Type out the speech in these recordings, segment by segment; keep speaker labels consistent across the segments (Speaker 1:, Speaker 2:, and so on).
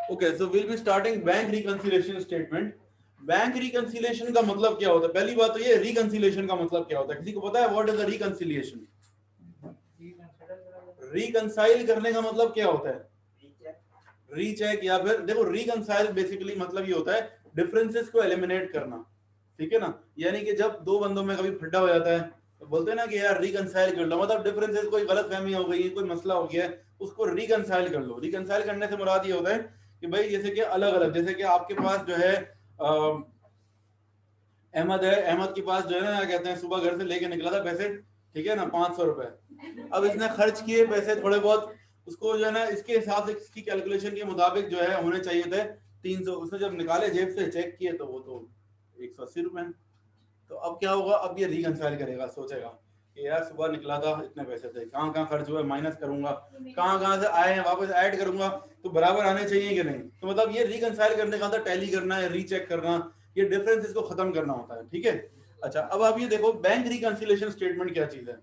Speaker 1: Okay, so will be starting bank reconciliation statement. Bank reconciliation का मतलब क्या होता है? पहली बात तो ये, रिकंसिलिएशन का मतलब क्या होता है? किसी को पता है what is the reconciliation? Reconcile करने का मतलब क्या होता है? रीचेक, या फिर देखो रिकंसाइल बेसिकली मतलब ये होता है डिफरेंसेस को एलिमिनेट करना, ठीक है ना। यानी कि जब दो बंदों में कभी फड्डा हो जाता है तो बोलते हैं ना कि यार रिकंसाइल कर लो, मतलब डिफरेंसेस, कोई गलतफहमी हो गई है, कोई मसला हो गया है, उसको रिकंसाइल कर लो। रिकंसाइल करने से मुराद ये होता है कि भाई जैसे कि अलग अलग, जैसे कि आपके पास जो है अहमद है, अहमद के पास जो है ना, कहते हैं सुबह घर से लेके निकला था पैसे, ठीक है ना, 500 रुपए। अब इसने खर्च किए पैसे थोड़े बहुत, उसको जो है ना इसके हिसाब से, इसकी कैलकुलेशन के मुताबिक जो है होने चाहिए थे 300, उसने जब निकाले जेब से चेक किए तो वो तो 180 रुपए। तो अब क्या होगा? अब ये रिकंसाइल करेगा, सोचेगा कि यार सुबह निकला था इतने पैसे थे, कहाँ कहाँ खर्च हुए माइनस करूंगा, कहाँ कहाँ से आए हैं वापस ऐड करूंगा, तो बराबर आने चाहिए कि नहीं। तो मतलब ये रिकंसाइल करने का था, टैली करना है, रीचेक करना, ये डिफरेंस इसको खत्म करना होता है, ठीक है। अच्छा, अब आप ये देखो बैंक रिकंसिलिएशन स्टेटमेंट क्या चीज है।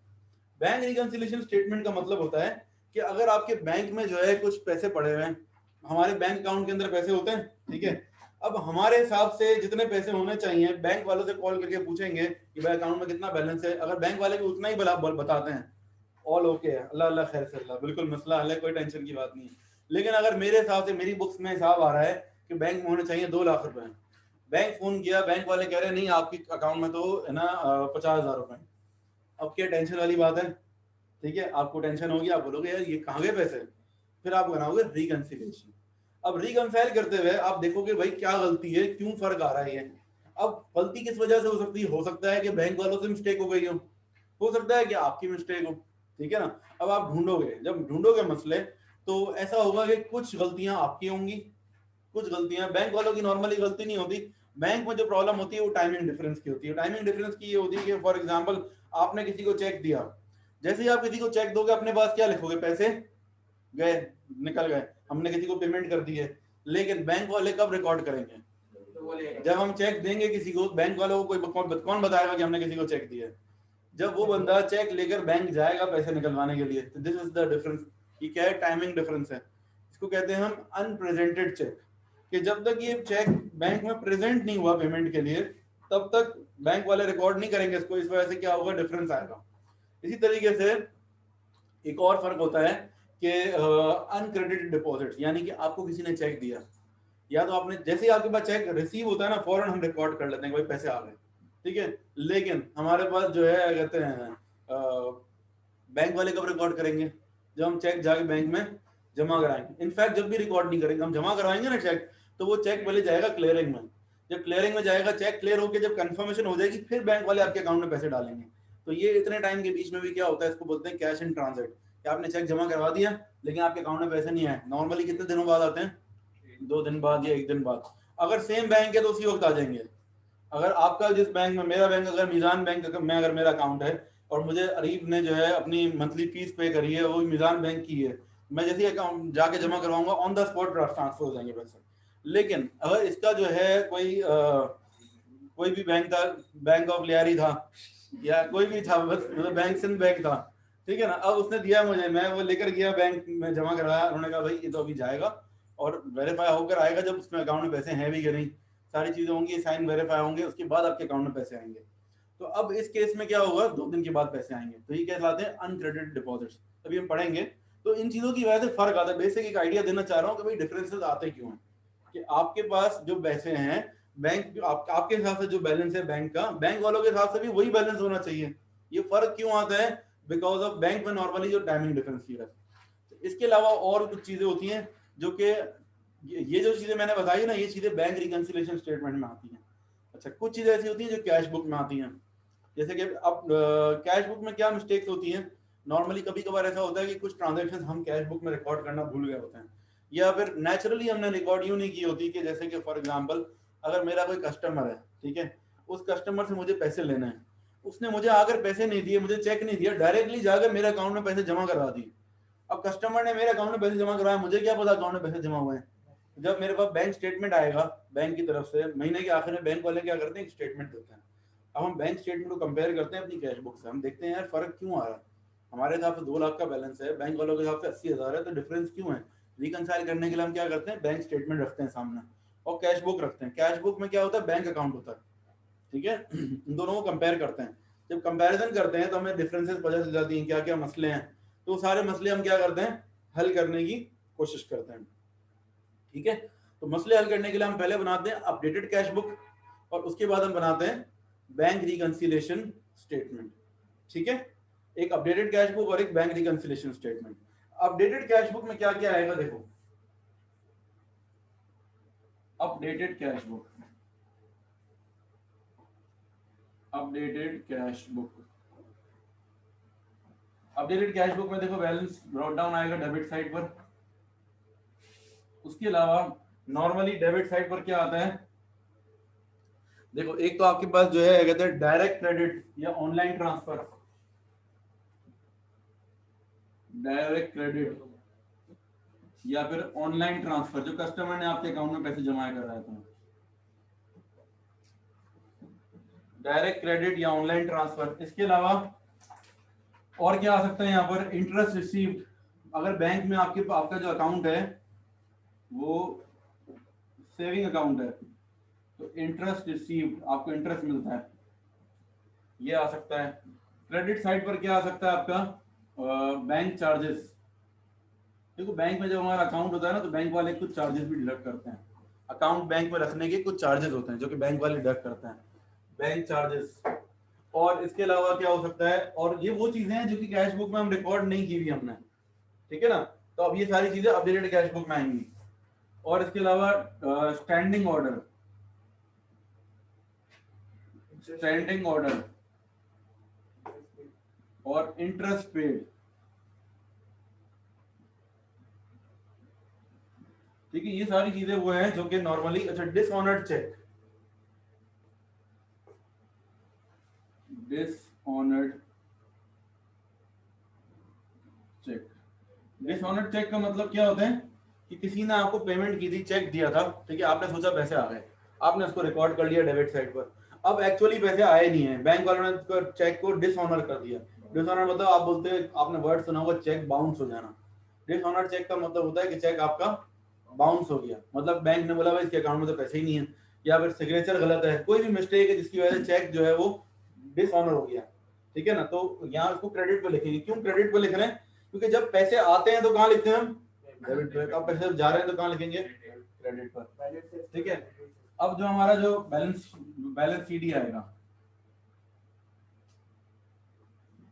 Speaker 1: बैंक रिकंसिलिएशन स्टेटमेंट का मतलब होता है कि अगर आपके बैंक में जो है कुछ पैसे पड़े हुए हैं, हमारे बैंक अकाउंट के अंदर पैसे होते हैं, ठीक है। अब हमारे हिसाब से जितने पैसे होने चाहिए, बैंक वालों से कॉल करके पूछेंगे कि भाई अकाउंट में कितना बैलेंस है। अगर बैंक वाले भी उतना ही बताते हैं, ऑल ओके है, अल्लाह अल्लाह खैर से अल्लाह, बिल्कुल मसला हल है, कोई टेंशन की बात नहीं है। लेकिन अगर मेरे हिसाब से, मेरी बुक्स में हिसाब आ रहा है कि बैंक में होने चाहिए 2 लाख रुपए, बैंक फोन किया, बैंक वाले कह रहे हैं नहीं आपके अकाउंट में तो है ना 50,000 रुपए। अब क्या टेंशन वाली बात है, ठीक है, आपको टेंशन होगी, आप बोलोगे यार ये कहाँ गए पैसे, फिर आप बनाओगे रिकंसिलिएशन। अब रिकंसाइल करते हुए आप देखोगे भाई क्या गलती है, क्यों फर्क आ रहा है ये। अब गलती किस वजह से हो सकती है? हो सकता है कि बैंक वालों से मिस्टेक हो गई हो सकता है कि आपकी मिस्टेक हो, ठीक है ना। अब आप ढूंढोगे, जब ढूंढोगे मसले, तो ऐसा होगा कि कुछ गलतियां आपकी होंगी, कुछ गलतियां बैंक वालों की नॉर्मली गलती नहीं होती। बैंक में जो प्रॉब्लम होती है वो टाइमिंग डिफरेंस की होती है। टाइमिंग डिफरेंस की ये होती है कि फॉर एग्जांपल आपने किसी को चेक दिया, जैसे ही आप किसी को चेक दोगे अपने पास क्या लिखोगे? पैसे गए, निकल गए, हमने किसी को पेमेंट कर दी है। लेकिन बैंक वाले कब रिकॉर्ड करेंगे? जब हम चेक देंगे किसी को, बैंक वालों को कोई कौन बताएगा कि हमने किसी को चेक दिया है? जब वो बंदा चेक लेकर बैंक जाएगा पैसे निकलवाने के लिए। तो दिस इज द डिफरेंस। ये क्या है? टाइमिंग डिफरेंस है। इसको कहते हैं हम अनप्रेजेंटेड चेक, कि जब तक ये चेक बैंक में प्रेजेंट नहीं हुआ पेमेंट के लिए, तब तक बैंक वाले रिकॉर्ड नहीं करेंगे इसको। इस वजह से क्या होगा? डिफरेंस आएगा। इसी तरीके से एक और फर्क होता है कि अनक्रेडिटेड डिपॉजिट, यानी कि आपको किसी ने चेक दिया, या तो आपने, जैसे ही आपके पास चेक रिसीव होता है ना, फौरन हम रिकॉर्ड कर लेते हैं कि भाई पैसे आ गए, ठीक है। लेकिन हमारे पास जो है कहते हैं बैंक वाले कब रिकॉर्ड करेंगे? जब हम चेक जाके बैंक में जमा कराएंगे। इनफैक्ट जब भी रिकॉर्ड नहीं करेंगे, हम जमा करवाएंगे ना चेक, तो वो चेक पहले जाएगा क्लियरिंग में। जब क्लियरिंग में जाएगा, चेक क्लियर होकर जब कंफर्मेशन हो जाएगी, फिर बैंक वाले आपके अकाउंट में पैसे डालेंगे। तो ये इतने टाइम के बीच में भी क्या होता है, इसको बोलते हैं कैश इन ट्रांजिट, कि आपने चेक जमा करवा दिया लेकिन आपके अकाउंट में पैसे नहीं आए। नॉर्मली कितने दिनों बाद आते हैं? 2 दिन बाद या 1 दिन बाद। अगर सेम बैंक है तो उसी वक्त आ जाएंगे। अगर आपका जिस बैंक में, मेरा बैंक अगर मीजान बैंक में अगर मेरा अकाउंट है और मुझे अरीब ने जो है अपनी मंथली फीस पे करी है, वो मीजान बैंक की है, मैं जैसे ही अकाउंट जाके जमा करवाऊंगा ऑन द स्पॉट ट्रांसफर हो जाएंगे पैसे। लेकिन अगर इसका जो है कोई भी बैंक था, बैंक ऑफ लियारी था या कोई भी था, बस मतलब बैंक सिंध बैंक था, ठीक है ना, अब उसने दिया मुझे, मैं वो लेकर गया बैंक में जमा करवाया, उन्होंने कहा भाई ये तो अभी जाएगा और वेरीफाई होकर आएगा जब उसमें अकाउंट में पैसे हैं भी कि नहीं, सारी चीजें होंगी, साइन वेरीफाई होंगे, उसके बाद आपके अकाउंट में पैसे आएंगे। तो अब इस केस में क्या होगा? 2 दिन के बाद पैसे आएंगे। तो ये कहलाते हैं अनक्रेडिटेड डिपॉजिट्स। अभी हम पढ़ेंगे। तो इन चीजों की वजह से फर्क आता है। बेसिक एक आइडिया देना चाह रहा हूँ कि भाई डिफरेंसेस आते क्यों हैं, कि आपके पास जो पैसे हैं, बैंक आपके हिसाब से जो बैलेंस है बैंक का, बैंक वालों के हिसाब से भी वही बैलेंस होना चाहिए। ये फर्क क्यों आता है? बिकॉज ऑफ बैंक में नॉर्मली जो टाइमिंग डिफरेंस की वजह से। इसके अलावा और कुछ चीजें होती हैं जो कि ये जो चीजें मैंने बताई ना, ये चीजें बैंक रिकंसिलिएशन स्टेटमेंट में आती हैं। अच्छा, कुछ चीजें ऐसी होती हैं जो कैश बुक में आती हैं। जैसे कि अब कैश बुक में क्या मिस्टेक्स होती हैं? नॉर्मली कभी कभार ऐसा होता है कि कुछ ट्रांजेक्शन हम कैश बुक में रिकॉर्ड करना भूल गए होते हैं, या फिर नेचुरली हमने रिकॉर्ड यूं नहीं की होती, कि जैसे कि फॉर एग्जांपल अगर मेरा कोई कस्टमर है, ठीक है, उस कस्टमर से मुझे पैसे लेने हैं, उसने मुझे आकर पैसे नहीं दिए, मुझे चेक नहीं दिया, डायरेक्टली जाकर मेरे अकाउंट में पैसे जमा करवा दिए। अब कस्टमर ने मेरे अकाउंट में पैसे जमा करवाए, मुझे क्या पता अकाउंट में पैसे जमा हुए हैं। जब मेरे पास बैंक स्टेटमेंट आएगा बैंक की तरफ से, महीने के आखिर में बैंक वाले क्या करते हैं? एक स्टेटमेंट देते हैं। अब हम बैंक स्टेटमेंट को कंपेयर करते हैं अपनी कैश बुक से, हम देखते हैं यार फर्क क्यों आ रहा है। हमारे हिसाब से 2 लाख का बैलेंस है, बैंक वालों के हिसाब से 80,000 है, तो डिफरेंस क्यों है? रिकंसाइल करने के लिए हम क्या करते हैं, बैंक स्टेटमेंट रखते हैं सामने और कैश बुक रखते हैं। कैश बुक में क्या होता है, बैंक अकाउंट होता है, ठीक है। इन दोनों को कंपेयर करते हैं। जब कंपैरिजन करते हैं तो हमें डिफरेंसेस पता चल जाती हैं, क्या क्या मसले हैं। तो सारे मसले हम क्या करते हैं, हल करने की कोशिश करते हैं, ठीक है। तो मसले हल करने के लिए हम पहले बनाते हैं अपडेटेड कैश बुक और उसके बाद हम बनाते हैं बैंक रिकंसिलिएशन स्टेटमेंट, ठीक है। एक अपडेटेड कैश बुक और एक bank reconciliation statement. Updated cash book में क्या क्या आएगा, देखो updated cash book, updated cash book, updated cash book में देखो बैलेंस ब्रॉट डाउन आएगा डेबिट साइड पर। उसके अलावा नॉर्मली डेबिट साइड पर क्या आता है, देखो एक तो आपके पास जो है कहते हैं डायरेक्ट क्रेडिट या ऑनलाइन ट्रांसफर, डायरेक्ट क्रेडिट या फिर ऑनलाइन ट्रांसफर, जो कस्टमर ने आपके अकाउंट में पैसे जमा कराए थे, डायरेक्ट क्रेडिट या ऑनलाइन ट्रांसफर। इसके अलावा और क्या आ सकता है यहाँ पर, इंटरेस्ट रिसीव्ड। अगर बैंक में आपका जो अकाउंट है वो सेविंग अकाउंट है तो इंटरेस्ट रिसीव्ड, आपको इंटरेस्ट मिलता है, ये आ सकता है। क्रेडिट साइड पर क्या आ सकता है आपका, बैंक चार्जेस। देखो बैंक में जब हमारा अकाउंट होता है ना तो बैंक वाले कुछ चार्जेस भी डिडक्ट करते हैं, अकाउंट बैंक में रखने के कुछ चार्जेस होते हैं जो कि बैंक वाले डिडक्ट करते हैं, बैंक चार्जेस। और इसके अलावा क्या हो सकता है, और ये वो चीजें हैं जो कि कैश बुक में हम रिकॉर्ड नहीं की हुई हमने, ठीक है ना। तो अब ये सारी चीजें अपडेटेड कैश बुक में आएंगी। और इसके अलावा स्टैंडिंग ऑर्डर, स्टैंडिंग ऑर्डर और इंटरेस्ट पेड, ठीक है। ये सारी चीजें वो हैं जो कि नॉर्मली, अच्छा dishonoured cheque, dishonoured cheque, dishonoured cheque का मतलब क्या होता है कि किसी ने आपको पेमेंट की थी, चेक दिया था, ठीक है, आपने सोचा पैसे आ गए, आपने उसको रिकॉर्ड कर लिया डेबिट साइड पर, अब एक्चुअली पैसे आए नहीं है, बैंक वालों ने चेक को डिसऑनर कर दिया। डिसऑनर मतलब आप बोलते हैं, आपने वर्ड सुना होगा चेक बाउंस हो जाना। डिसऑनर चेक का मतलब होता है कि चेक आपका बाउंस हो गया, मतलब बैंक ने बोला भाई इसके अकाउंट में तो पैसे ही नहीं है, या फिर सिग्नेचर गलत है, कोई भी मिस्टेक है जिसकी वजह से चेक जो है वो डिसऑनर हो गया, ठीक है ना। तो यहाँ उसको क्रेडिट पे लिखेंगे। क्यों क्रेडिट पे लिख रहे हैं, क्योंकि जब पैसे आते हैं तो कहाँ लिखते हैं हम, डेबिट पे। अब पैसे जा रहे हैं तो कहाँ लिखेंगे, क्रेडिट पर, ठीक है। अब जो हमारा जो बैलेंस बैलेंस सीडी आएगा,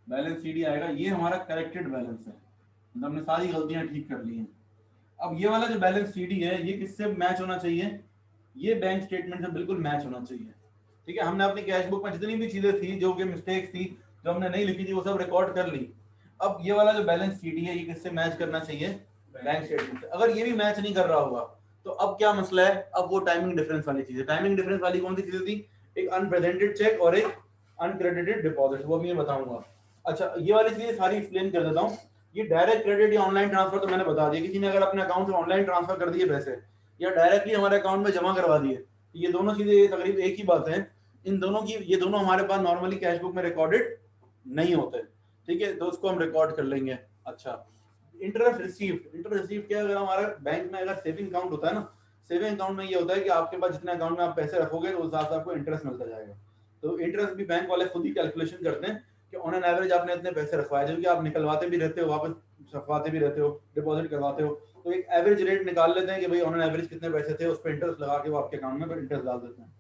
Speaker 1: बैलेंस सीडी आएगा, ये हमारा करेक्टेड बैलेंस है, मतलब हमने सारी गलतियां ठीक कर ली हैं। अब ये वाला जो बैलेंस सीडी है ये किससे मैच होना चाहिए, ये बैंक स्टेटमेंट से बिल्कुल मैच होना चाहिए, ठीक है। हमने अपनी कैश बुक में जितनी भी चीजें थी जो कि मिस्टेक्स थी जो हमने नहीं लिखी थी वो सब रिकॉर्ड कर ली। अब ये वाला जो बैलेंस सीडी है ये किससे मैच करना चाहिए, बैंक स्टेटमेंट से। अगर ये भी मैच नहीं कर रहा होगा तो अब क्या मसला है, अब वो टाइमिंग डिफरेंस वाली चीज है। टाइमिंग डिफरेंस वाली कौन सी चीजें थी, एक अनप्रेजेंटेड चेक और एक अनक्रेडिटेड डिपॉजिट, वो मैं बताऊंगा। अच्छा ये वाली चीजें सारी एक्सप्लेन कर देता हूँ। ये डायरेक्ट क्रेडिट या ऑनलाइन ट्रांसफर तो मैंने बता दिया, किसी ने अगर अपने अकाउंट से ऑनलाइन ट्रांसफर कर दिए पैसे या डायरेक्टली हमारे अकाउंट में जमा करवा दिए, ये दोनों चीजें तकरीबन एक ही बात है। इन दोनों की, ये दोनों हमारे पास नॉर्मली कैश बुक में रिकॉर्डेड नहीं होते, ठीक है, तो उसको हम रिकॉर्ड कर लेंगे। अच्छा इंटरेस्ट रिसीव्ड, इंटरेस्ट रिसीव्ड क्या, अगर हमारा बैंक में अगर सेविंग अकाउंट होता है ना, सेविंग अकाउंट में ये होता है कि आपके पास जितने अकाउंट में आप पैसे रखोगे तो उस हिसाब से आपको इंटरेस्ट मिलता जाएगा। तो इंटरेस्ट भी बैंक वाले खुद ही कैलकुलेशन करते हैं कि ऑन एन एवरेज आपने इतने पैसे रखवाए, जो कि आप निकलवाते भी रहते हो, वापस रखवाते भी रहते हो, डिपॉजिट करवाते हो, तो एक एवरेज रेट निकाल लेते हैं कि भाई ऑन एन एवरेज कितने पैसे थे, उस पर इंटरेस्ट लगा के वो आपके अकाउंट में इंटरेस्ट डाल देते हैं,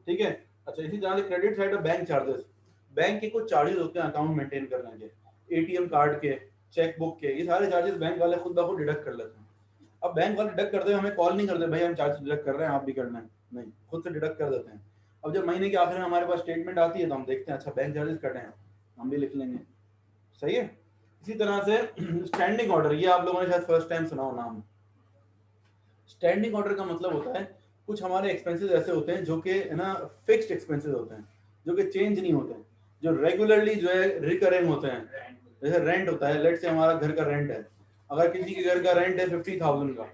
Speaker 1: ठीक है। अच्छा इसी तरह से credit side of bank charges, bank के कुछ चार्जेस होते हैं अकाउंट मेंटेन करने के, एटीएम कार्ड के, चेक बुक के, ये सारे चार्जेस बैंक वाले खुद ब खुद डिडक्ट कर लेते हैं। अब बैंक वाले डिडक्ट करते हैं, हमें कॉल नहीं करते भाई हम चार्ज डिडक्ट कर रहे हैं, आप भी करना है, नहीं, खुद से डिडक्ट कर देते हैं। अब जब महीने के आखिर में हमारे पास स्टेटमेंट आती है तो हम देखते हैं अच्छा बैंक चार्जेस कटे हैं, हम भी लिख लेंगे, सही है। इसी तरह से स्टैंडिंग ऑर्डर, ये आप लोगों ने शायद फर्स्ट टाइम सुना हो नाम। स्टैंडिंग ऑर्डर का मतलब होता है कुछ हमारे एक्सपेंसेस ऐसे होते हैं जो कि है ना फिक्स्ड एक्सपेंसेस होते हैं, जो कि चेंज नहीं होते हैं, जो रेगुलरली जो है रिकरिंग होते हैं। जैसे रेंट होता है, लेट से हमारा घर का रेंट है, अगर किसी के घर का रेंट है 50,000 का,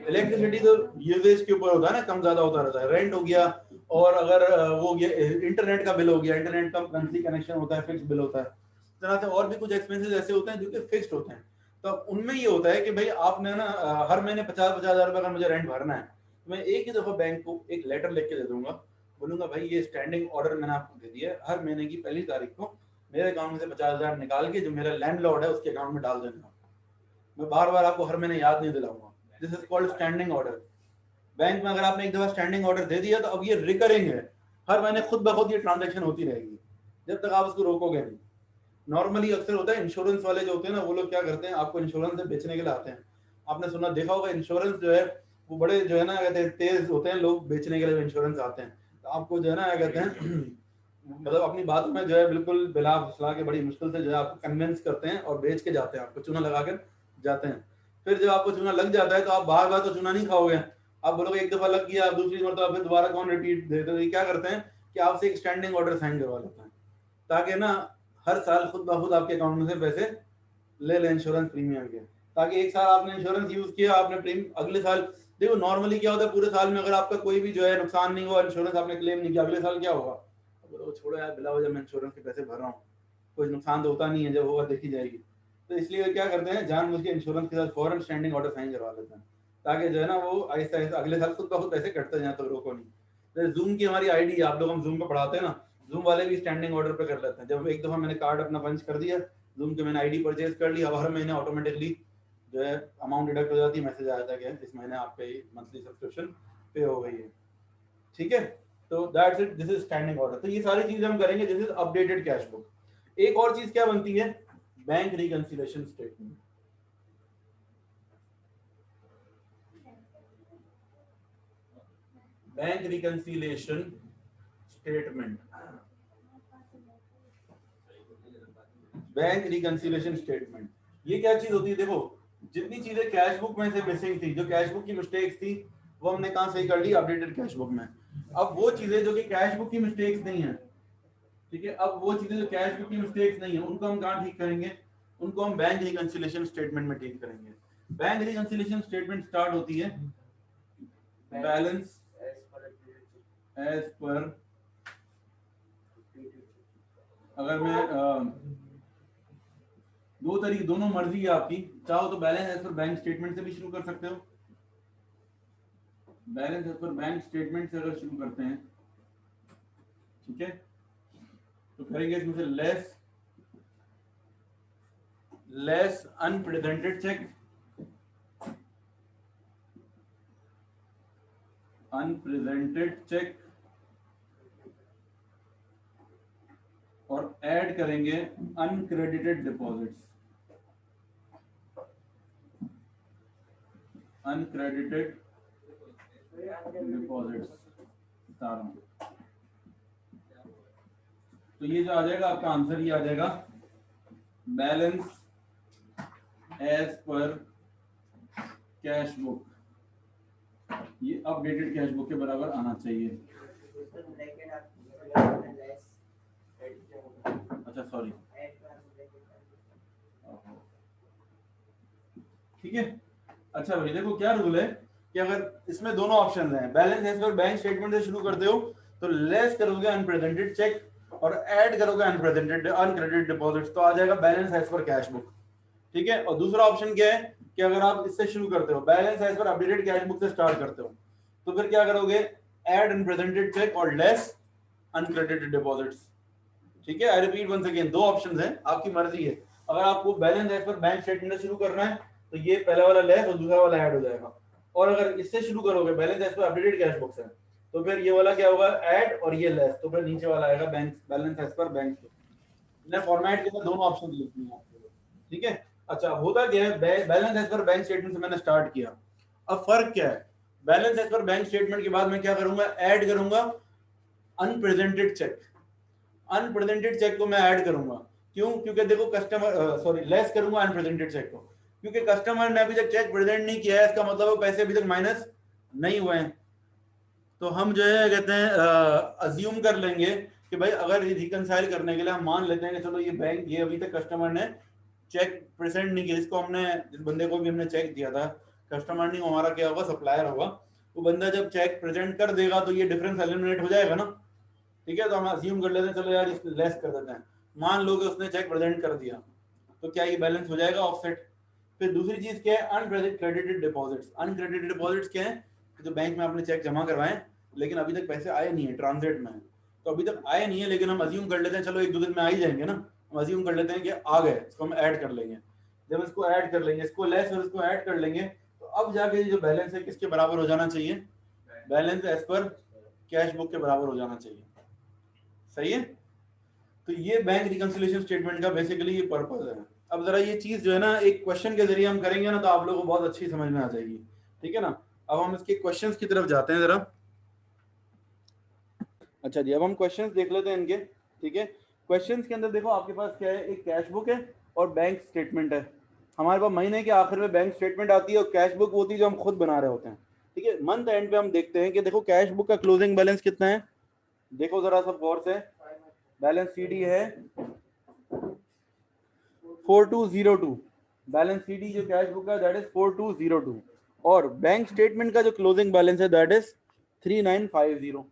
Speaker 1: इलेक्ट्रिसिटी तो यूजेज के ऊपर होता है ना, कम ज्यादा होता रहता है, रेंट हो गया। और अगर वो इंटरनेट का बिल हो गया, इंटरनेट का मंथली कनेक्शन होता है, फिक्स बिल होता है। इस तरह से और भी कुछ एक्सपेंसेस ऐसे होते हैं जो कि फिक्स्ड होते हैं, तो उनमें ये होता है कि भाई आपने ना हर महीने 50-50 हज़ार रुपए अगर मुझे रेंट भरना है तो मैं एक ही दफा बैंक को एक लेटर लिख के दे दूंगा, बोलूंगा भाई ये स्टैंडिंग ऑर्डर मैंने आपको दे दिया है, हर महीने की पहली तारीख को मेरे अकाउंट में से 50,000 निकाल के जो मेरा लैंडलॉर्ड है उसके अकाउंट में डाल देना। मैं बार बार आपको हर महीने याद नहीं दिलाऊंगा। This is called standing order. Bank में अगर आपने एक दफा स्टैंडिंग ऑर्डर दे दिया तो अब ये रिकरिंग है, हर महीने खुद ब खुद ये ट्रांजेक्शन होती रहेगी जब तक आप उसको रोकोगे नहीं। नॉर्मली अक्सर होता है इंश्योरेंस वाले जो होते हैं ना, वो लोग क्या करते हैं, आपको इंश्योरेंस से बेचने के लिए आते हैं। आपने सुना देखा होगा इंश्योरेंस जो है वो बड़े जो है ना कहते हैं तेज होते हैं लोग बेचने के लिए इंश्योरेंस आते हैं। तो आपको जो है ना कहते हैं मतलब अपनी बात में जो है बिल्कुल बिला फुसला के बड़ी मुश्किल से जो है आपको कन्विंस करते हैं और बेच के जाते हैं, आपको चूना लगा कर जाते हैं। फिर जब आपको चूना लग जाता है तो आप बार बार तो चूना नहीं खाओगे, आप बोलोगे एक दफा लग गया, दूसरी मरतबा फिर दोबारा कौन रिपीट दे। तो ये क्या करते हैं कि आपसे एक स्टैंडिंग ऑर्डर साइन करवा लेते हैं ताकि ना हर साल खुद ब खुद आपके अकाउंट में से पैसे ले लें इंश्योरेंस प्रीमियम के, ताकि एक साल आपने इंश्योरेंस यूज किया, आपने प्रीमियम अगले साल देखो। नॉर्मली क्या होता है पूरे साल में अगर आपका कोई भी जो है नुकसान नहीं हुआ, इंश्योरेंस आपने क्लेम नहीं किया, अगले साल क्या होगा, बोलो छोड़ो यार बिला वजह मैं इंश्योरेंस के पैसे भर रहा हूँ, कोई नुकसान तो होता नहीं है, जब होगा देखी जाएगी। तो इसलिए वे क्या करते हैं जानबूझ के इंश्योरेंस के साथ फौरन स्टैंडिंग ऑर्डर साइन करवा लेते हैं ताकि जो है ना वो आहिस्ता आहिस्ता अगले साल खुद ब खुद पैसे कटते जाए, तो रोको नहीं। जैसे जूम की हमारी आईडी, आप लोग हम जूम पे पढ़ाते हैं ना, जूम वाले भी स्टैंडिंग ऑर्डर पे कर लेते हैं। जब एक दफा मैंने कार्ड अपना पंच कर दिया जूम के, मैंने आईडी परचेज कर ली, अब हर महीने ऑटोमेटिकली जो है अमाउंट डिडक्ट हो जाती है, मैसेज आ जाता है कि इस महीने आपके मंथली सब्सक्रिप्शन पे हो गई है। ठीक है, तो that's it, this is standing order. तो ये सारी चीजें हम करेंगे। This is updated cash book. एक और चीज क्या बनती है, bank reconciliation statement. Bank reconciliation statement, bank reconciliation statement ये क्या चीज होती है? देखो जितनी चीजें कैश बुक में से मिसिंग थी, जो कैश बुक की मिस्टेक्स थी, वो हमने कहां सही कर ली, अपडेटेड कैश बुक में। अब वो चीजें जो कि कैश बुक की मिस्टेक्स नहीं है, ठीक है, अब वो चीजें जो कैश बुक की मिस्टेक्स नहीं है उनको हम कहां ठीक करेंगे, उनको हम बैंक रिकंसिलिएशन स्टेटमेंट में ठीक करेंगे। बैंक रिकंसिलिएशन स्टेटमेंट स्टार्ट होती है बैलेंस एज पर, अगर मैं दो तरीके, दोनों मर्जी है आपकी, चाहो तो balance as per bank statement से भी शुरू कर सकते हो। Balance as per bank statement से अगर शुरू करते हैं, ठीक है, तो करेंगे इसमें से less unpresented cheque, unpresented cheque, और ऐड करेंगे अनक्रेडिटेड डिपॉजिट्स, अनक्रेडिटेड डिपॉजिट्स बता रहा हूं। तो ये जो आ जाएगा आपका आंसर, ये आ जाएगा balance as per cash book, ये अपडेटेड कैश बुक के बराबर आना चाहिए। अच्छा सॉरी, ठीक है। अच्छा भाई देखो क्या रूल है कि अगर इसमें दोनों ऑप्शन हैं, balance as per bank statement से शुरू करते हो तो लेस करोगे अनप्रेजेंटेड चेक और ऐड करोगे अनप्रेजेंटेड अनक्रेडिटेड डिपॉजिट्स, तो आ जाएगा balance as per cash book. ठीक है, और दूसरा ऑप्शन क्या है कि अगर आप इससे शुरू करते हो, balance as per updated cash book से स्टार्ट करते हो, तो फिर क्या करोगे, ऐड अनप्रेजेंटेड चेक और लेस अनक्रेडिटेड डिपॉजिट्स। ठीक है, आई रिपीट वंस अगेन, दो ऑप्शंस हैं, आपकी मर्जी है। अगर आपको balance as per bank statement से शुरू करना है तो ये पहला वाला लेस और दूसरा वाला ऐड हो जाएगा, और अगर इससे शुरू करोगे balance as per updated cash book से, तो फिर ये वाला क्या होगा, ऐड और ये लेस, तो फिर नीचे वाला आएगा bank balance as per bank. मैंने फॉर्मेट के अंदर दोनों ऑप्शन लिखी हैं आपको, ठीक है। अच्छा होता क्या है, balance as per bank statement से मैंने स्टार्ट किया, अब फर्क क्या है, balance as per bank statement के बाद मैं क्या करूंगा, ऐड करूंगा अनप्रेजेंटेड चेक। अनप्रेजेंटेड चेक को मैं ऐड करूंगा, क्यों, क्योंकि देखो कस्टमर सॉरी लेस करूंगा अनप्रेजेंटेड चेक को, क्योंकि कस्टमर ने अभी तक चेक प्रेजेंट नहीं किया है, इसका मतलब वो पैसे अभी तक माइनस नहीं हुए हैं। तो हम जो है कहते हैं अज्यूम कर लेंगे कि भाई अगर रिकंसाइल करने के लिए हम मान लेते हैं कि चलो ये बैंक, ये अभी तक कस्टमर ने चेक प्रेजेंट नहीं किया, इसको हमने, जिस बंदे को भी हमने चेक दिया था, कस्टमर नहीं, हमारा क्या होगा, सप्लायर होगा, वो बंदा जब चेक प्रेजेंट कर देगा तो ये डिफरेंस एलिमिनेट हो जाएगा ना। ठीक है, तो हम अज्यूम कर लेते हैं, चलो यार इसको लेस कर देते हैं, मान लो कि उसने चेक प्रेजेंट कर दिया, तो क्या ये बैलेंस हो जाएगा ऑफसेट, फिर दूसरी चीज क्या है, अनक्रेडिटेड डिपॉजिट्स। अनक्रेडिटेड डिपॉजिट्स क्या है, जो बैंक में आपने चेक जमा करवाए लेकिन अभी तक पैसे आए नहीं है, ट्रांजिट में है, तो अभी तक आए नहीं है, लेकिन हम अज्यूम कर लेते हैं चलो एक दो दिन में आ ही जाएंगे ना, हम अज्यूम कर लेते हैं कि आ गए, इसको हम ऐड कर लेंगे। जब इसको ऐड कर लेंगे, इसको लेस और इसको ऐड कर लेंगे, तो अब जाके जो बैलेंस है किसके बराबर हो जाना चाहिए, balance as per cash book के बराबर हो जाना चाहिए। सही है। तो ये बैंक रिकंसिलिएशन स्टेटमेंट का बेसिकली ये पर्पस है। अब जरा ये चीज जो है ना एक क्वेश्चन के जरिए हम करेंगे ना, तो आप लोगों को बहुत अच्छी समझ में आ जाएगी, ठीक है ना। अब हम इसके क्वेश्चंस की तरफ जाते हैं जरा। अच्छा जी, अब हम क्वेश्चंस देख लेते हैं इनके, ठीक है। क्वेश्चंस के अंदर देखो आपके पास क्या है, एक कैश बुक है और बैंक स्टेटमेंट है। हमारे पास महीने के आखिर में बैंक स्टेटमेंट आती है और कैश बुक होती है जो हम खुद बना रहे होते हैं, ठीक है। मंथ एंड पे हम देखते हैं कि देखो कैश बुक का क्लोजिंग बैलेंस कितना है, देखो जरा सब गौर से। बैलेंस सीडी है 4202, बैलेंस सीडी जो कैश बुक का दैट इज 4202, और बैंक स्टेटमेंट का जो क्लोजिंग बैलेंस है दैट इज 3950।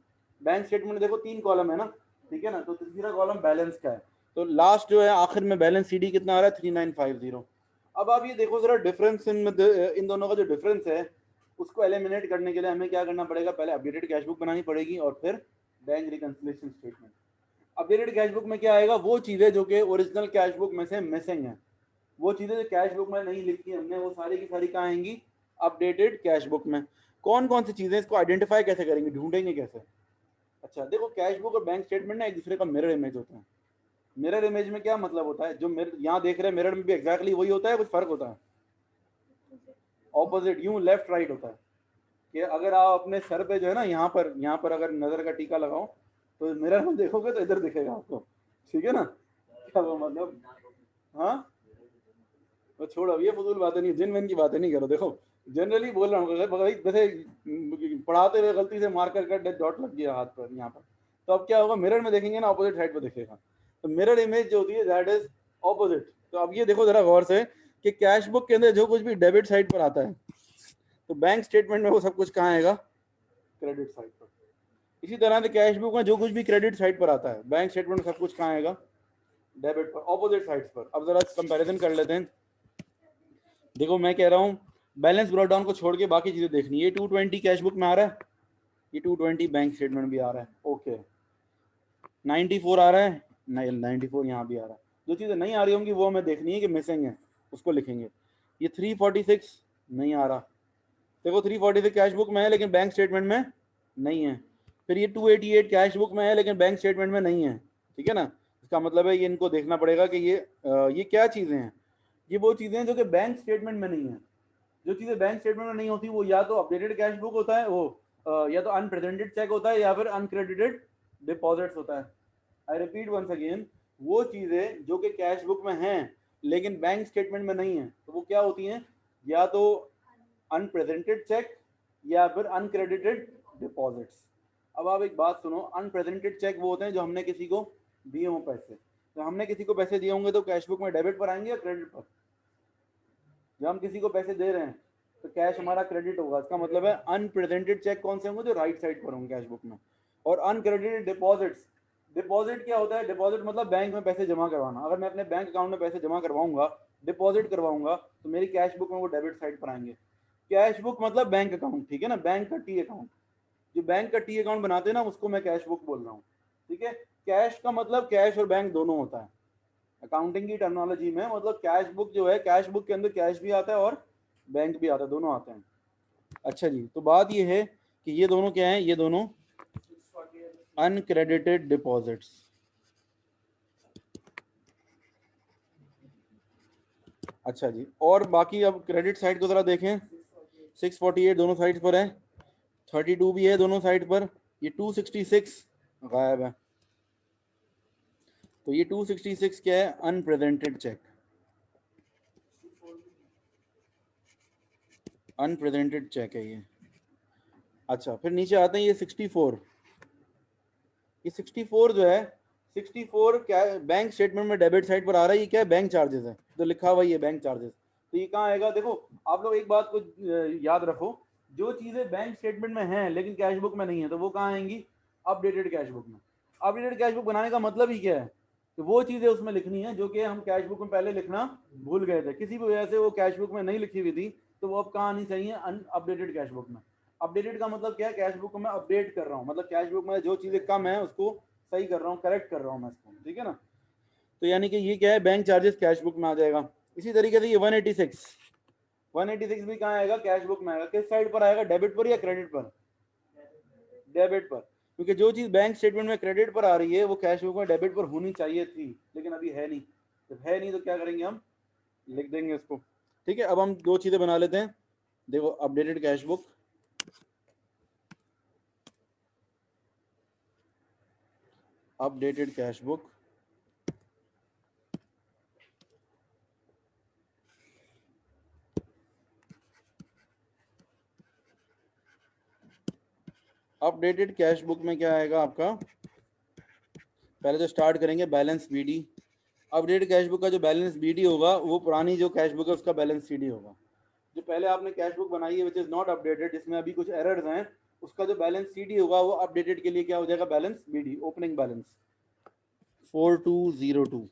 Speaker 1: बैंक स्टेटमेंट में देखो 3 कॉलम है ना, ठीक है ना, तो तीसरा कॉलम बैलेंस का है, तो लास्ट जो है आखिर में बैलेंस सीडी कितना आ रहा है 3950। अब आप ये देखो जरा डिफरेंस इन दोनों का जो डिफरेंस है उसको एलिमिनेट करने के लिए हमें क्या करना पड़ेगा, पहले अपडेटेड कैश बुक बनानी पड़ेगी और फिर bank reconciliation statement. Updated cash book में क्या आएगा, वो चीजें जो कि ओरिजिनल कैश बुक में से मिसिंग है, वो चीजें जो कैश बुक में नहीं लिखी हमने, वो सारी की सारी कहाँ आएंगी, अपडेटेड कैश बुक में। कौन कौन सी चीजें, इसको आइडेंटिफाई कैसे करेंगे, ढूंढेंगे कैसे। अच्छा देखो, कैश बुक और बैंक स्टेटमेंट ना एक दूसरे का मिरर इमेज होता है। मिरर इमेज में क्या मतलब होता है, जो मिरर यहाँ देख रहे हैं मिरर में भी एग्जैक्टली वही होता है, कुछ फर्क होता है, ऑपोजिट, यूं लेफ्ट राइट होता है। कि अगर आप अपने सर पे जो है ना यहाँ पर अगर नजर का टीका लगाओ तो मिरर में देखोगे तो इधर दिखेगा आपको, ठीक है ना, क्या वो मतलब। हाँ तो छोड़ो, अब ये फजूल बातें नहीं, जिन की बातें नहीं करो। देखो जनरली बोल रहा हूँ, वैसे पढ़ाते हुए गलती से मार्कर का डॉट लग गया हाथ पर यहाँ पर, तो अब क्या होगा, मिरर में देखेंगे ना ऑपोजिट साइड पर दिखेगा, तो मिरर इमेज जो होती है दैट इज ऑपोजिट। तो अब ये देखो जरा गौर से कि कैश बुक के अंदर जो कुछ भी डेबिट साइड पर आता है, तो बैंक स्टेटमेंट में वो सब कुछ कहाँ आएगा, क्रेडिट साइड पर। इसी तरह से कैश बुक में जो कुछ भी क्रेडिट साइड पर आता है, बैंक स्टेटमेंट में सब कुछ कहाँ आएगा, डेबिट पर, ऑपोजिट साइड्स पर। अब जरा कंपैरिजन कर लेते हैं। देखो मैं कह रहा हूँ बैलेंस ब्रॉट डाउन को छोड़ के बाकी चीजें देखनी है। ये 220 कैश बुक में आ रहा है, ये 220 बैंक स्टेटमेंट भी आ रहा है, ओके। 94 आ रहा है, नहीं 94 यहाँ भी आ रहा है। जो चीजें नहीं आ रही होंगी वो हमें देखनी है कि मिसिंग है, उसको लिखेंगे। ये 346 नहीं आ रहा, देखो 346 कैश बुक में है लेकिन बैंक स्टेटमेंट में नहीं है। फिर ये 288 कैश बुक में है लेकिन बैंक स्टेटमेंट में नहीं है, ठीक है ना। इसका मतलब है ये इनको देखना पड़ेगा कि ये क्या चीजें हैं। ये वो चीजें हैं जो कि बैंक स्टेटमेंट में नहीं है। जो चीजें बैंक स्टेटमेंट में नहीं होती वो या तो अपडेटेड कैश बुक होता है, वो या तो अनप्रेजेंटेड चेक होता है, या फिर अनक्रेडिटेड डिपॉजिट्स होता है। आई रिपीट वंस अगेन, वो चीजें जो कि कैश बुक में हैं लेकिन बैंक स्टेटमेंट में नहीं है, तो वो क्या होती हैं, या तो अनप्रेजेंटेड चेक या फिर अनक्रेडिटेड डिपॉजिट्स। अब आप एक बात सुनो, अनप्रेजेंटेड चेक वो होते हैं जो हमने किसी को दिए हों पैसे, तो हमने किसी को पैसे दिए होंगे तो कैश बुक में डेबिट पर आएंगे या क्रेडिट पर। जब हम किसी को पैसे दे रहे हैं तो कैश हमारा क्रेडिट होगा, इसका मतलब है अनप्रेजेंटेड चेक कौन से होंगे, जो राइट साइड पर होंगे कैश बुक में। और अनक्रेडिटेड डिपॉजिट्स, डिपॉजिट क्या होता है, डिपॉजिट मतलब बैंक में पैसे जमा करवाना। अगर मैं अपने बैंक अकाउंट में पैसे जमा करवाऊंगा, डिपॉजिट करवाऊंगा, तो मेरी कैश बुक में वो डेबिट साइड पर आएंगे। कैश बुक मतलब बैंक अकाउंट, ठीक है ना, बैंक का टी अकाउंट। जो बैंक का टी अकाउंट बनाते हैं ना उसको मैं कैश बुक बोल रहा हूँ, ठीक है। कैश का मतलब कैश और बैंक दोनों होता है अकाउंटिंग की टर्मिनोलॉजी में। मतलब कैश बुक जो है, कैश बुक के अंदर कैश भी आता है और बैंक भी आता है, दोनों आते हैं। अच्छा जी, तो बात ये है कि ये दोनों क्या है, ये दोनों अनक्रेडिटेड डिपॉजिट्स। अच्छा जी, और बाकी अब क्रेडिट साइड को जरा देखें। 648 दोनों साइड पर है, 32 भी है दोनों साइड पर, ये 266 गायब है। तो ये 266 क्या है, अनप्रेजेंटेड चेक, अनप्रेजेंटेड चेक है ये। अच्छा फिर नीचे आते हैं ये 64, ये 64 जो है, 64 क्या बैंक स्टेटमेंट में डेबिट साइड पर आ रहा है, ये क्या है, बैंक चार्जेस है, तो लिखा हुआ ये बैंक चार्जेस। तो ये कहाँ आएगा, देखो आप लोग एक बात को याद रखो, जो चीजें बैंक स्टेटमेंट में हैं लेकिन कैश बुक में नहीं है, तो वो कहाँ आएंगी, अपडेटेड कैश बुक में। अपडेटेड कैश बुक बनाने का मतलब ही क्या है तो वो चीजें उसमें लिखनी है जो कि हम कैश बुक में पहले लिखना भूल गए थे, किसी भी वजह से वो कैश बुक में नहीं लिखी हुई थी, तो वो अब कहाँ आनी चाहिए, अनअपडेटेड कैश बुक में। अपडेटेड का मतलब क्या है, कैश बुक में अपडेट कर रहा हूँ, मतलब कैश बुक में जो चीजें कम है उसको सही कर रहा हूँ, करेक्ट कर रहा हूँ मैं इसको, ठीक है ना। तो यानी कि ये क्या है, बैंक चार्जेस कैश बुक में आ जाएगा। इसी तरीके से ये 186 भी कहाँ आएगा, कैश बुक में आएगा। किस साइड पर आएगा, डेबिट पर या क्रेडिट पर, डेबिट पर, क्योंकि जो चीज बैंक स्टेटमेंट में क्रेडिट पर आ रही है वो कैश बुक में डेबिट पर होनी चाहिए थी, लेकिन अभी है नहीं। जब है नहीं तो क्या करेंगे, हम लिख देंगे इसको, ठीक है। अब हम दो चीजें बना लेते हैं, देखो updated cash book, updated cash book, updated cash book में क्या आएगा आपका, पहले तो स्टार्ट करेंगे balance BD. Updated cash book का जो बैलेंस बीडी होगा वो पुरानी जो कैश बुक है उसका बैलेंस सीडी होगा। जो पहले आपने कैश बुक बनाई है विच इज नॉट अपडेटेड, जिसमें अभी कुछ एरर्स हैं, उसका जो बैलेंस सीडी होगा वो अपडेटेड के लिए क्या हो जाएगा, बैलेंस बीडी, ओपनिंग बैलेंस 4202।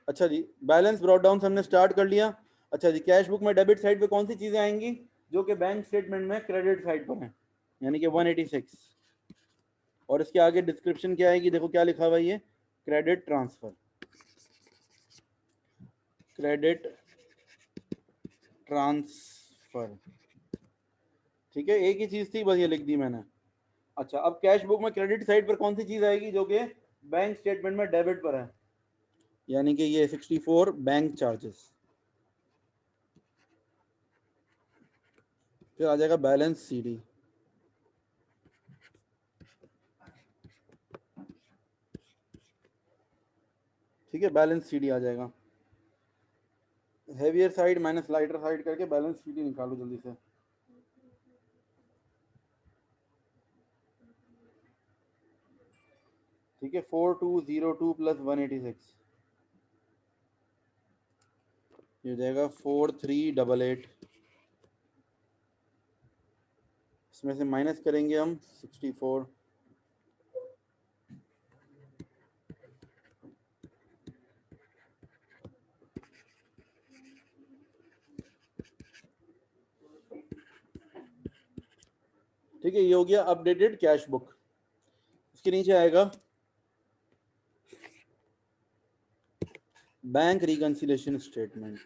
Speaker 1: अच्छा जी, बैलेंस ब्रॉट डाउन हमने स्टार्ट कर लिया। अच्छा जी, कैश बुक में डेबिट साइड पे कौन सी चीजें आएंगी जो कि बैंक स्टेटमेंट में क्रेडिट साइड पर हैं, यानी कि 186। और इसके आगे डिस्क्रिप्शन क्या आएगी, देखो क्या लिखा हुआ है, ये क्रेडिट ट्रांसफर, क्रेडिट ट्रांसफर, ठीक है, एक ही चीज थी बस, ये लिख दी मैंने। अच्छा, अब कैश बुक में क्रेडिट साइड पर कौन सी चीज आएगी जो कि बैंक स्टेटमेंट में डेबिट पर है, यानी कि ये 64 बैंक चार्जेस। फिर आ जाएगा बैलेंस सीडी, ठीक है, बैलेंस सीडी आ जाएगा। Heavier side minus lighter side करके बैलेंस सीडी निकालो जल्दी से। ठीक है, 4202 प्लस 186, ये हो जाएगा 4388। इसमें से माइनस करेंगे हम 64, ठीक है, ये हो गया अपडेटेड कैश बुक। इसके नीचे आएगा bank reconciliation statement.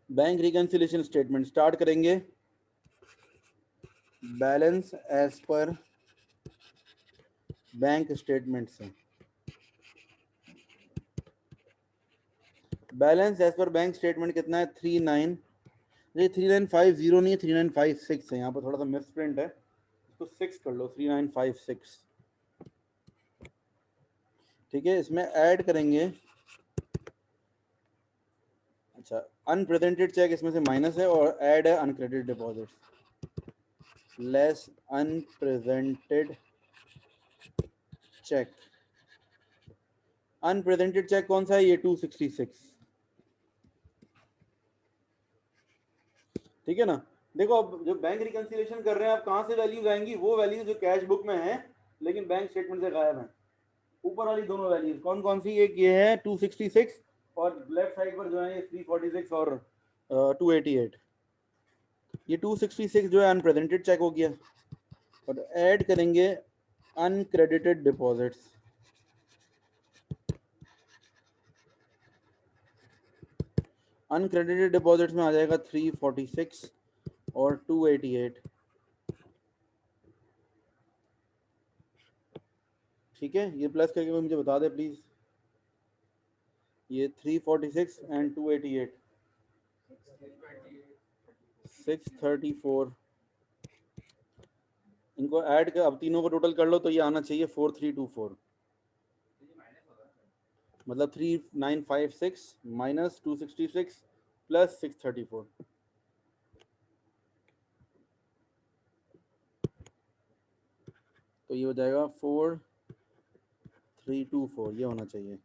Speaker 1: Bank reconciliation statement start करेंगे balance as per bank statement से। Balance as per bank statement कितना है, 39, ये 3950 नहीं है, 3956 है, यहाँ पर थोड़ा सा मिस प्रिंट है, इसको 6 कर लो, 3956, ठीक है। इसमें ऐड करेंगे, अच्छा अनप्रेजेंटेड चेक इसमें से माइनस है और ऐड है uncredited deposit, less unpresented cheque. Unpresented cheque कौन सा है, ये 266, ठीक है ना। देखो अब जो बैंक रिकंसिलिएशन कर रहे हैं, आप कहाँ से वैल्यूज आएंगी, वो वैल्यूज जो कैश बुक में है लेकिन बैंक स्टेटमेंट से गायब है। ऊपर वाली दोनों वैल्यूज कौन कौन सी, एक ये है 266 और लेफ्ट साइड पर जो है ये 346 और 288। ये 266 जो है अनप्रेजेंटेड चेक हो गया, और ऐड करेंगे अनक्रेडिटेड डिपॉजिट्स, अनक्रेडिटेड डिपॉजिट्स में आ जाएगा 346 और 288, ठीक है। ये प्लस करके मुझे बता दे प्लीज, ये 346 एंड 288, 634, इनको ऐड कर, अब तीनों को टोटल कर लो तो ये आना चाहिए 4324, मतलब 3956 माइनस 266 प्लस 634, तो ये हो जाएगा 4324, ये होना चाहिए।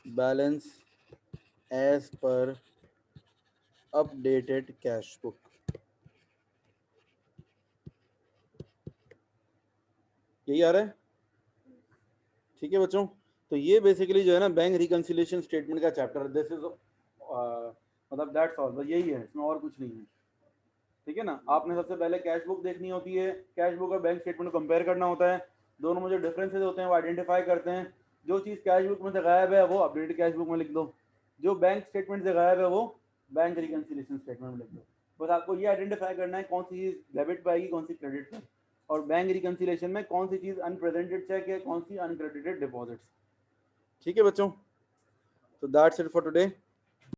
Speaker 1: Balance as per updated cash book. यही आ रहा है, ठीक है बच्चों। तो ये बेसिकली जो है ना बैंक रिकंसिलिएशन स्टेटमेंट का चैप्टर, दिस इज मतलब दैट्स ऑल, बस यही है, इसमें और कुछ नहीं है, ठीक है ना। आपने सबसे पहले कैश बुक देखनी होती है, कैश बुक और बैंक स्टेटमेंट को कंपेयर करना होता है, दोनों में जो डिफरेंसेस होते हैं वो आइडेंटिफाई करते हैं। जो चीज़ कैश बुक में से गायब है वो अपडेटेड कैश बुक में लिख दो, जो बैंक स्टेटमेंट से गायब है वो बैंक रिकंसिलिएशन स्टेटमेंट में लिख दो। बस आपको ये आइडेंटिफाई करना है कौन सी चीज़ डेबिट पे आएगी, कौन सी क्रेडिट पे, और बैंक रिकंसिलिएशन में कौन सी चीज़ अनप्रेजेंटेड चेक है, कौन सी अनक्रेडिटेड डिपॉजिट्स। ठीक है बच्चों, तो दैट्स इट फॉर टुडे।